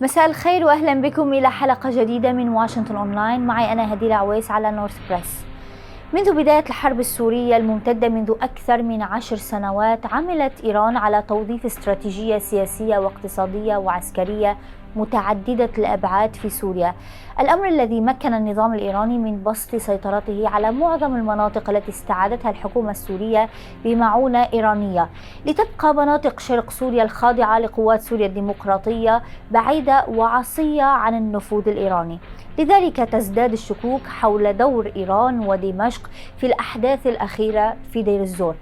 مساء الخير واهلا بكم الى حلقه جديده من واشنطن اونلاين. معي انا هديل عويس على نورث بريس. منذ بداية الحرب السورية الممتدة منذ أكثر من 10 سنوات، عملت إيران على توظيف استراتيجية سياسية واقتصادية وعسكرية متعددة الأبعاد في سوريا، الأمر الذي مكن النظام الإيراني من بسط سيطرته على معظم المناطق التي استعادتها الحكومة السورية بمعونة إيرانية، لتبقى مناطق شرق سوريا الخاضعة لقوات سوريا الديمقراطية بعيدة وعصية عن النفوذ الإيراني. لذلك تزداد الشكوك حول دور إيران ودمشق في الأحداث الأخيرة في دير الزور.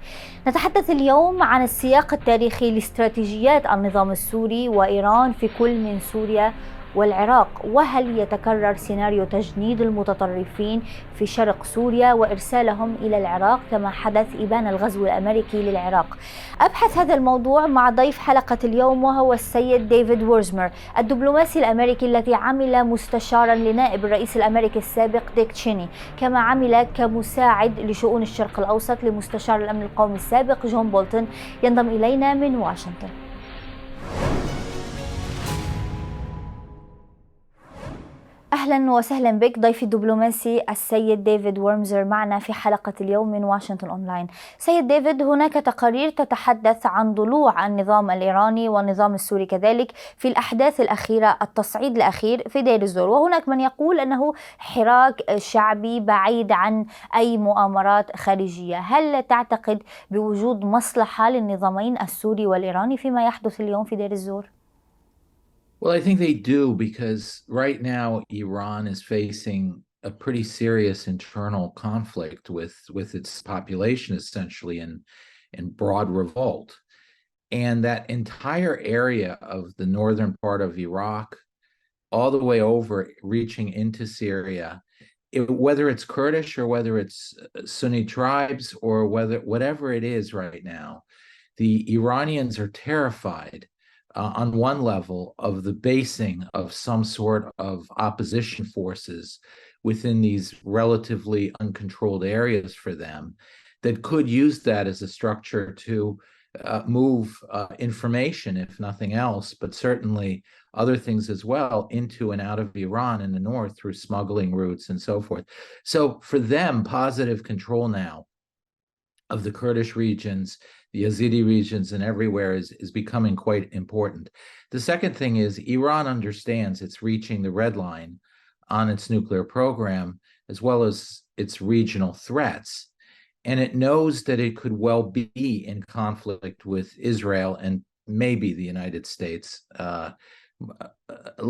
نتحدث اليوم عن السياق التاريخي لاستراتيجيات النظام السوري وإيران في كل من سوريا والعراق، وهل يتكرر سيناريو تجنيد المتطرفين في شرق سوريا وإرسالهم إلى العراق كما حدث إبان الغزو الأمريكي للعراق. أبحث هذا الموضوع مع ضيف حلقة اليوم وهو السيد ديفيد وورزمر، الدبلوماسي الأمريكي الذي عمل مستشارا لنائب الرئيس الأمريكي السابق ديك تشيني، كما عمل كمساعد لشؤون الشرق الأوسط لمستشار الأمن القومي السابق جون بولتون. ينضم إلينا من واشنطن. أهلا وسهلا بك ضيفي الدبلوماسي السيد ديفيد وورمزر معنا في حلقة اليوم من واشنطن أونلاين. سيد ديفيد، هناك تقارير تتحدث عن ضلوع النظام الإيراني والنظام السوري كذلك في الأحداث الأخيرة، التصعيد الأخير في دير الزور، وهناك من يقول أنه حراك شعبي بعيد عن أي مؤامرات خارجية. هل تعتقد بوجود مصلحة للنظامين السوري والإيراني فيما يحدث اليوم في دير الزور؟ Well, I think they do because right now Iran is facing a pretty serious internal conflict with its population essentially in broad revolt. And that entire area of the northern part of Iraq, all the way over, reaching into Syria, whether it's Kurdish or whether it's Sunni tribes or whatever it is right now, the Iranians are terrified on one level of the basing of some sort of opposition forces within these relatively uncontrolled areas for them that could use that as a structure to move information, if nothing else, but certainly other things as well, into and out of Iran in the north through smuggling routes and so forth. So for them, positive control now of the Kurdish regions, the Yazidi regions, and everywhere is becoming quite important. The second thing is Iran understands it's reaching the red line on its nuclear program, as well as its regional threats. And it knows that it could well be in conflict with Israel and maybe the United States,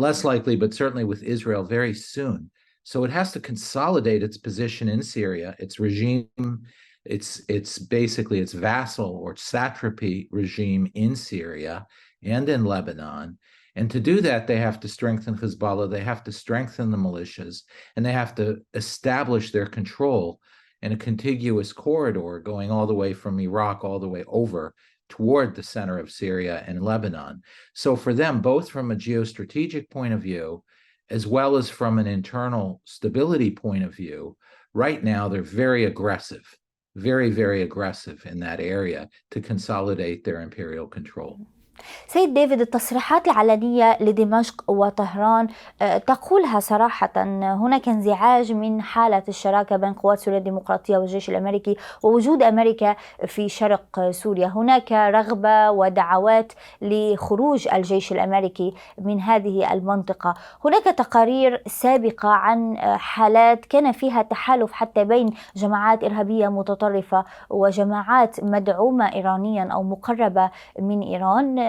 less likely, but certainly with Israel very soon. So it has to consolidate its position in Syria, its regime, it's basically its vassal or satrapy regime in Syria and in Lebanon. And to do that, they have to strengthen Hezbollah, they have to strengthen the militias, and they have to establish their control in a contiguous corridor going all the way from Iraq all the way over toward the center of Syria and Lebanon. So for them, both from a geostrategic point of view, as well as from an internal stability point of view, right now they're very aggressive. Very, very aggressive in that area to consolidate their imperial control. سيد ديفيد، التصريحات العلنية لدمشق وطهران تقولها صراحة هناك انزعاج من حالة الشراكة بين قوات سوريا الديمقراطية والجيش الأمريكي ووجود أمريكا في شرق سوريا. هناك رغبة ودعوات لخروج الجيش الأمريكي من هذه المنطقة. هناك تقارير سابقة عن حالات كان فيها تحالف حتى بين جماعات إرهابية متطرفة وجماعات مدعومة إيرانيا أو مقربة من إيران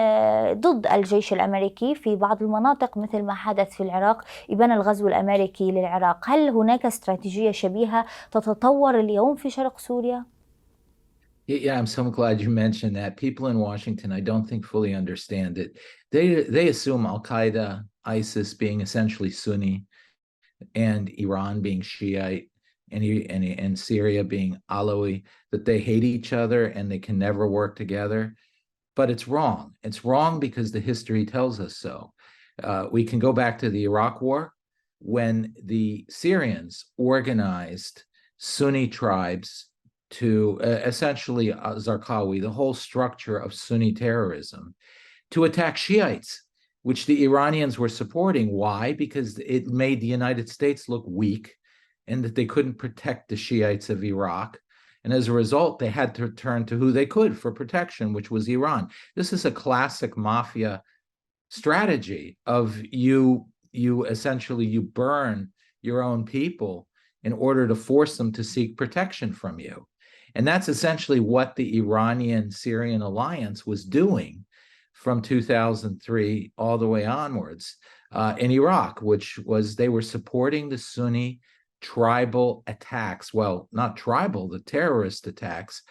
ضد الجيش الأمريكي في بعض المناطق، مثل ما حدث في العراق إبان الغزو الأمريكي للعراق. هل هناك استراتيجية شبيهة تتطور اليوم في شرق سوريا؟ Yeah, I'm so glad you mentioned that. People in Washington, I don't think fully understand it. They assume Al-Qaeda, ISIS being essentially Sunni, and Iran being Shiite, and Syria being Alawi, that they hate each other and they can never work together. But it's wrong. It's wrong because the history tells us so. We can go back to the Iraq War when the Syrians organized Sunni tribes to essentially Zarqawi, the whole structure of Sunni terrorism, to attack Shiites which the Iranians were supporting. Why? Because it made the United States look weak and that they couldn't protect the Shiites of Iraq. And as a result, they had to turn to who they could for protection, which was Iran. This is a classic mafia strategy of you essentially you burn your own people in order to force them to seek protection from you. And that's essentially what the Iranian-Syrian alliance was doing from 2003 all the way onwards in Iraq, which was they were supporting the Sunni tribal attacks. Well, not tribal, the terrorist attacks,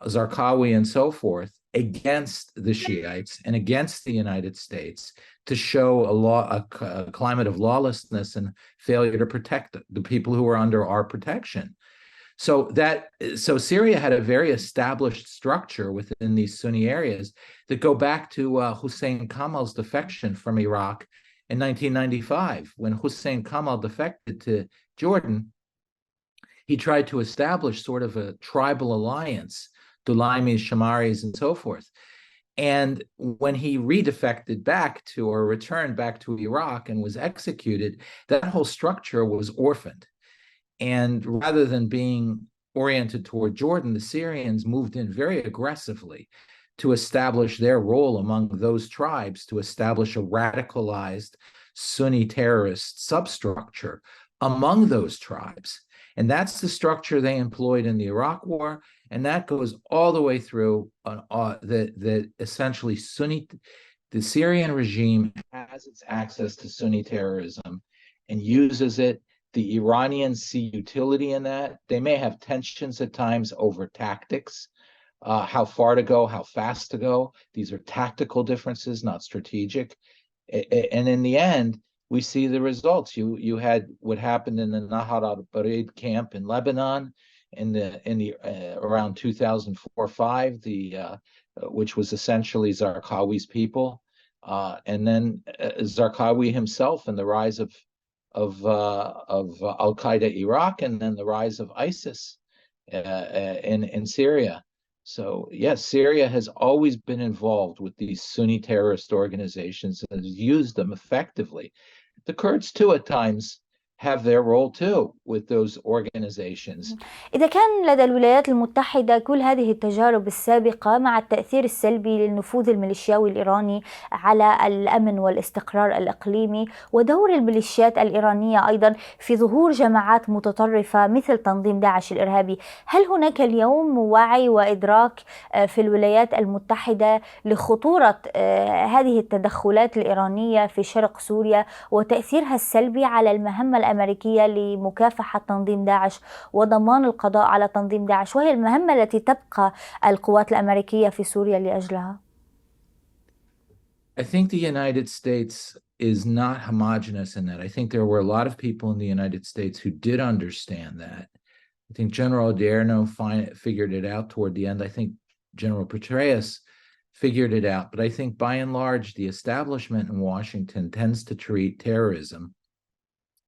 Zarqawi and so forth, against the Shiites and against the United States to show a climate of lawlessness and failure to protect the people who are under our protection. So Syria had a very established structure within these Sunni areas that go back to Hussein Kamal's defection from Iraq in 1995. When Hussein Kamal defected to Jordan, he tried to establish sort of a tribal alliance, Dulaimis, Shamaris, and so forth. And when he redefected back to or returned back to Iraq and was executed, that whole structure was orphaned. And rather than being oriented toward Jordan, the Syrians moved in very aggressively to establish their role among those tribes, to establish a radicalized Sunni terrorist substructure among those tribes. And that's the structure they employed in the Iraq War. And that goes all the way through the essentially the Syrian regime has its access to Sunni terrorism and uses it. The Iranians see utility in that. They may have tensions at times over tactics, how far to go, how fast to go. These are tactical differences, not strategic. And in the end, we see the results. You had what happened in the Nahar al-Barid camp in Lebanon in the around 2004-5, which was essentially Zarqawi's people, and then Zarqawi himself and the rise of Al-Qaeda Iraq, and then the rise of ISIS in Syria. So yes, Syria has always been involved with these Sunni terrorist organizations and has used them effectively. The Kurds too at times have their role too with those organizations. إذا كان لدى الولايات المتحدة كل هذه التجارب السابقة مع التأثير السلبي للنفوذ الميليشياوي الإيراني على الأمن والاستقرار الإقليمي، ودور الميليشيات الإيرانية أيضا في ظهور جماعات متطرفة مثل تنظيم داعش الإرهابي، هل هناك اليوم وعي وإدراك في الولايات المتحدة لخطورة هذه التدخلات الإيرانية في شرق سوريا وتأثيرها السلبي على المهمة الأمريكية لمكافحة تنظيم داعش وضمان القضاء على تنظيم داعش، وهي المهمة التي تبقى القوات الأمريكية في سوريا لأجلها؟ I think the United States is not homogenous in that. I think there were a lot of people in the United States who did understand that. I think General Odierno figured it out toward the end. I think General Petraeus figured it out. But I think by and large, the establishment in Washington tends to treat terrorism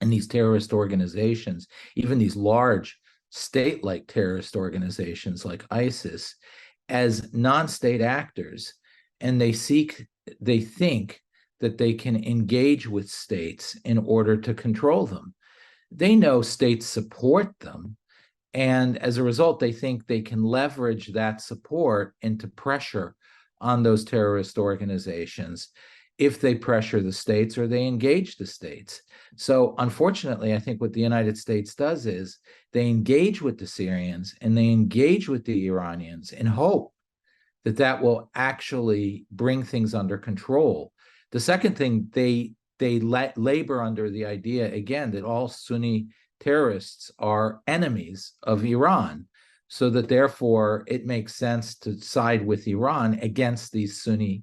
and these terrorist organizations, even these large state-like terrorist organizations like ISIS, as non-state actors, and they think that they can engage with states in order to control them. They know states support them, and as a result, they think they can leverage that support into pressure on those terrorist organizations if they pressure the states or they engage the states. So unfortunately, I think what the United States does is they engage with the Syrians and they engage with the Iranians in hope that that will actually bring things under control. The second thing, they labor under the idea, again, that all Sunni terrorists are enemies of Iran, so that therefore it makes sense to side with Iran against these Sunni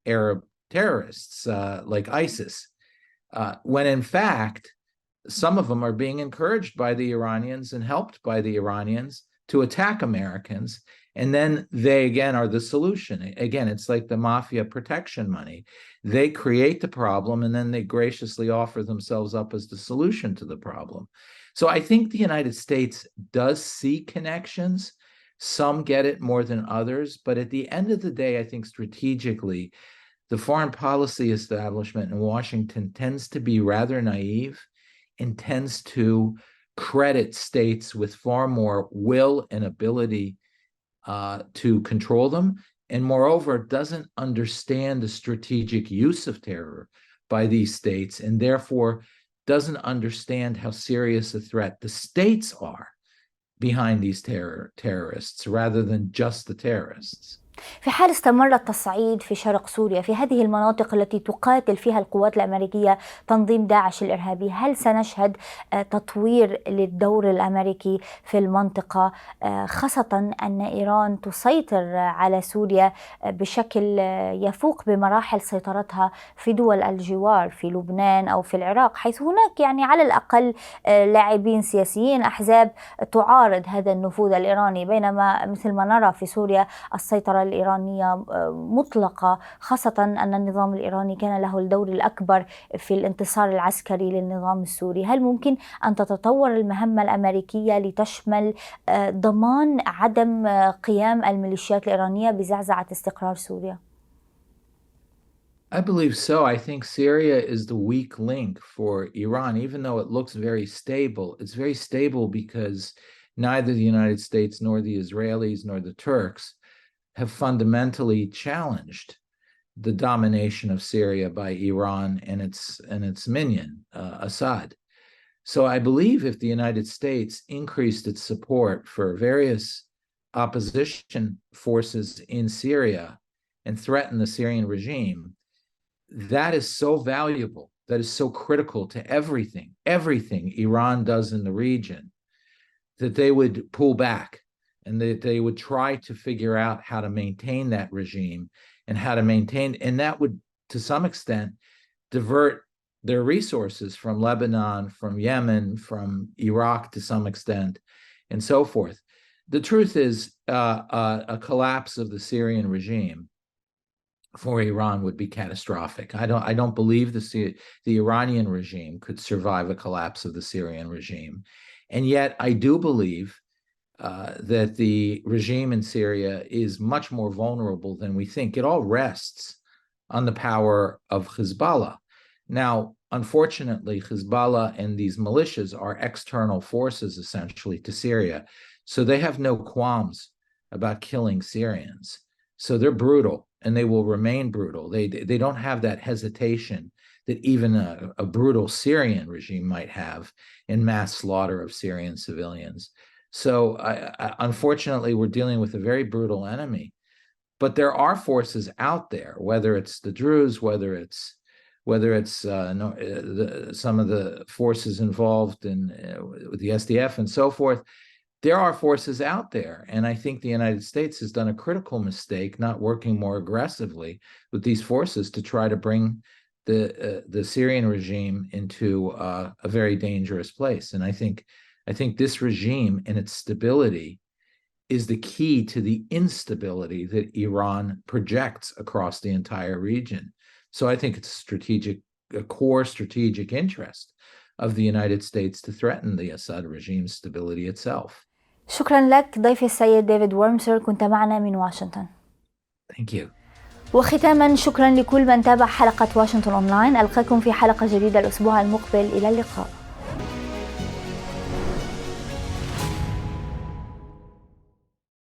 Arab terrorists like ISIS, when in fact, some of them are being encouraged by the Iranians and helped by the Iranians to attack Americans. And then they, again, are the solution. Again, it's like the mafia protection money. They create the problem and then they graciously offer themselves up as the solution to the problem. So I think the United States does see connections. Some get it more than others. But at the end of the day, I think strategically, the foreign policy establishment in Washington tends to be rather naive and tends to credit states with far more will and ability to control them, and moreover, doesn't understand the strategic use of terror by these states, and therefore doesn't understand how serious a threat the states are behind these terrorists rather than just the terrorists. في حال استمر التصعيد في شرق سوريا في هذه المناطق التي تقاتل فيها القوات الأمريكية تنظيم داعش الإرهابي، هل سنشهد تطوير للدور الأمريكي في المنطقة، خاصة أن إيران تسيطر على سوريا بشكل يفوق بمراحل سيطرتها في دول الجوار في لبنان أو في العراق، حيث هناك يعني على الأقل لاعبين سياسيين أحزاب تعارض هذا النفوذ الإيراني، بينما مثل ما نرى في سوريا السيطرة الإيرانية مطلقة، خاصة أن النظام الإيراني كان له الدور الأكبر في الانتصار العسكري للنظام السوري. هل ممكن أن تتطور المهمة الأمريكية لتشمل ضمان عدم قيام الميليشيات الإيرانية بزعزعة استقرار سوريا؟ I believe so. I think Syria is the weak link for Iran, even though it looks very stable. It's very stable because neither the United States nor the Israelis nor the Turks have fundamentally challenged the domination of Syria by Iran and its minion, Assad. So I believe if the United States increased its support for various opposition forces in Syria and threatened the Syrian regime, that is so valuable, that is so critical to everything Iran does in the region, that they would pull back and they would try to figure out how to maintain that regime and and that would, to some extent, divert their resources from Lebanon, from Yemen, from Iraq to some extent, and so forth. The truth is, a collapse of the Syrian regime for Iran would be catastrophic. I don't believe the Iranian regime could survive a collapse of the Syrian regime, and yet I do believe that the regime in Syria is much more vulnerable than we think. It all rests on the power of Hezbollah. Now, unfortunately, Hezbollah and these militias are external forces essentially to Syria, so they have no qualms about killing Syrians. So they're brutal, and they will remain brutal. They don't have that hesitation that even a brutal Syrian regime might have in mass slaughter of Syrian civilians. So unfortunately, we're dealing with a very brutal enemy, but there are forces out there, whether it's the Druze, whether it's some of the forces involved in with the SDF and so forth. There are forces out there, and I think the United States has done a critical mistake not working more aggressively with these forces to try to bring the Syrian regime into a very dangerous place. And I think this regime and its stability is the key to the instability that Iran projects across the entire region. So I think it's a core strategic interest of the United States to threaten the Assad regime's stability itself. شكرا لك ضيفي السيد ديفيد ورمسر، كنت معنا من واشنطن. Thank you. وختاما شكرا لكل من تابع حلقة واشنطن أونلاين، ألقاكم في حلقة جديدة الأسبوع المقبل، إلى اللقاء.